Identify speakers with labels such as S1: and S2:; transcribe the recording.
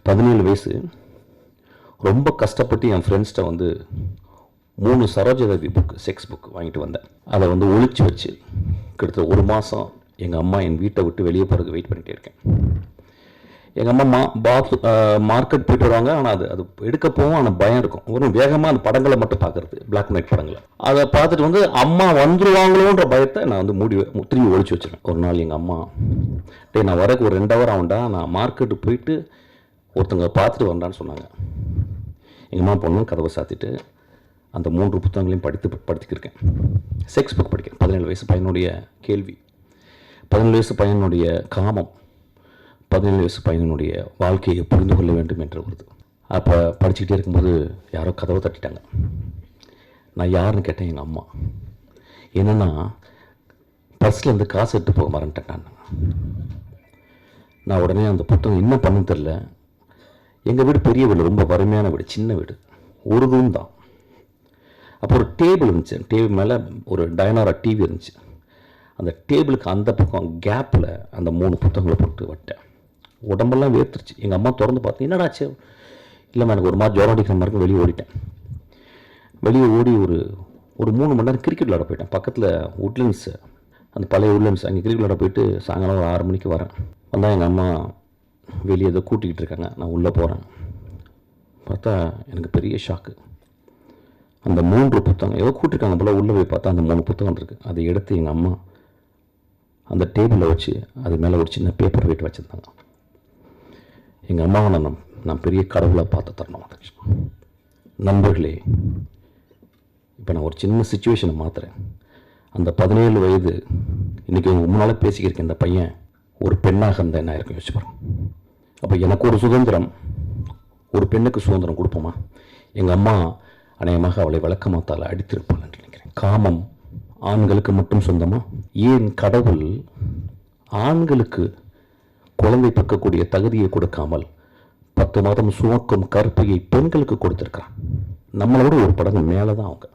S1: 17 வயசு. ரொம்ப கஷ்டப்பட்டு என் ஃப்ரெண்ட்ஸ்கிட்ட வந்து 3 சரோஜாதேவி புக், செக்ஸ் புக் வாங்கிட்டு வந்தேன். அதை வந்து ஒழிச்சு வச்சு கிட்டத்தட்ட 1 மாதம் எங்கள் அம்மா என் வீட்டை விட்டு வெளியே போகிறதுக்கு வெயிட் பண்ணிகிட்டே இருக்கேன். எங்கள் அம்மா மார்க்கெட் போயிட்டு வருவாங்க. ஆனால் அது எடுக்க போவோம். ஆனால் பயம் இருக்கும். ஒரு வேகமாக அந்த படங்களை மட்டும் பார்க்குறது, பிளாக் அண்ட் ஒயிட் படங்களை. அதை பார்த்துட்டு வந்து அம்மா வந்துருவாங்களோன்ற பயத்தை நான் வந்து திரும்பி ஒழிச்சு வச்சிருக்கேன். ஒரு நாள் எங்கள் அம்மா, நான் வரக்கு ஒரு 2 ஹவர் ஆகும்டா, நான் மார்க்கெட்டு போயிட்டு ஒருத்தங்க பார்த்துட்டு வந்தான்னு சொன்னாங்க. எங்கள் அம்மா பொண்ணு கதவை சாத்திட்டு அந்த 3 புத்தகங்களையும் படித்துக்கிருக்கேன். செக்ஸ் புக் படிக்கிறேன். 17 வயசு பையனுடைய கேள்வி, 17 வயசு பையனுடைய காமம், 17 வயசு பையனுடைய வாழ்க்கையை புரிந்து கொள்ள வேண்டும் என்று வருது. அப்போ படிச்சுக்கிட்டே இருக்கும்போது யாரோ கதவை தட்டிட்டாங்க. நான் யாருன்னு கேட்டேன். எங்கள் அம்மா. என்னென்னா, பர்ஸில் இருந்து காசு எடுத்து போக மறந்துட்டேன். நான் உடனே அந்த புத்தகம் என்ன பண்ணுன்னு தெரில. எங்கள் வீடு பெரிய வீடு, ரொம்ப வறுமையான வீடு, சின்ன வீடு, ஒரு ரூம் தான். அப்போ ஒரு டேபிள் இருந்துச்சு. டேபிள் மேலே ஒரு டயனாரா டிவி இருந்துச்சு. அந்த டேபிளுக்கு அந்த பக்கம் கேப்பில் அந்த 3 புத்தகங்களை போட்டு விட்டேன். உடம்பெல்லாம் வேர்த்துருச்சு. எங்கள் அம்மா திறந்து பார்த்து, என்னடாச்சு? இல்லைம்மா, எனக்கு ஒரு மாதிரி ஜுரம் அடிக்கிற மாதிரி வெளியே ஓடிட்டேன். வெளியே ஓடி ஒரு 3 மணி நேரம் கிரிக்கெட் விளாட போயிட்டேன். பக்கத்தில் உட்லண்ட்ஸு, அந்த பழைய உட்லண்ட்ஸ், அங்கே கிரிக்கெட் விளாட போயிட்டு சாயங்காலம் ஒரு 6 மணிக்கு வரேன். வந்தால் எங்கள் அம்மா வெளியே ஏதோ கூட்டிக்கிட்டு இருக்காங்க. நான் உள்ளே போகிறேன். பார்த்தா எனக்கு பெரிய ஷாக்கு. அந்த 3 புத்தகம் ஏதோ கூட்டிருக்காங்க போல். உள்ளே போய் பார்த்தா அந்த 3 புத்தகம் இருக்குது. அதை எடுத்து எங்கள் அம்மா அந்த டேபிளில் வச்சு அது மேலே ஒரு சின்ன பேப்பர் வெயிட் வச்சுருந்தாங்க. எங்கள் அம்மாவை நான் பெரிய கடவுளாக பார்த்து தரணும். நண்பர்களே, இப்போ நான் ஒரு சின்ன சுச்சுவேஷனை மாற்றுறேன். அந்த 17 வயது இன்றைக்கி உங்கள் முன்னால் பேசிக்கிருக்கேன். இந்த பையன் ஒரு பெண்ணாக இருந்தால் என்ன இருக்கும் யோசிச்சு பாருங்க. அப்போ எனக்கு ஒரு சுதந்திரம், ஒரு பெண்ணுக்கு சுதந்திரம் கொடுப்போமா? எங்கள் அம்மா அநேகமாக அவளை விளக்கமாத்தால் அடித்திருப்பாள் என்று நினைக்கிறேன். காமம் ஆண்களுக்கு மட்டும் சொந்தமா? ஏன் கடவுள் ஆண்களுக்கு குழந்தை பிறக்கக்கூடிய தகுதியை கொடுக்காமல் 10 மாதம் சுமக்கும் கற்பையை பெண்களுக்கு கொடுத்துருக்கான்? நம்மளோட ஒரு படகு மேலே தான் அவங்க.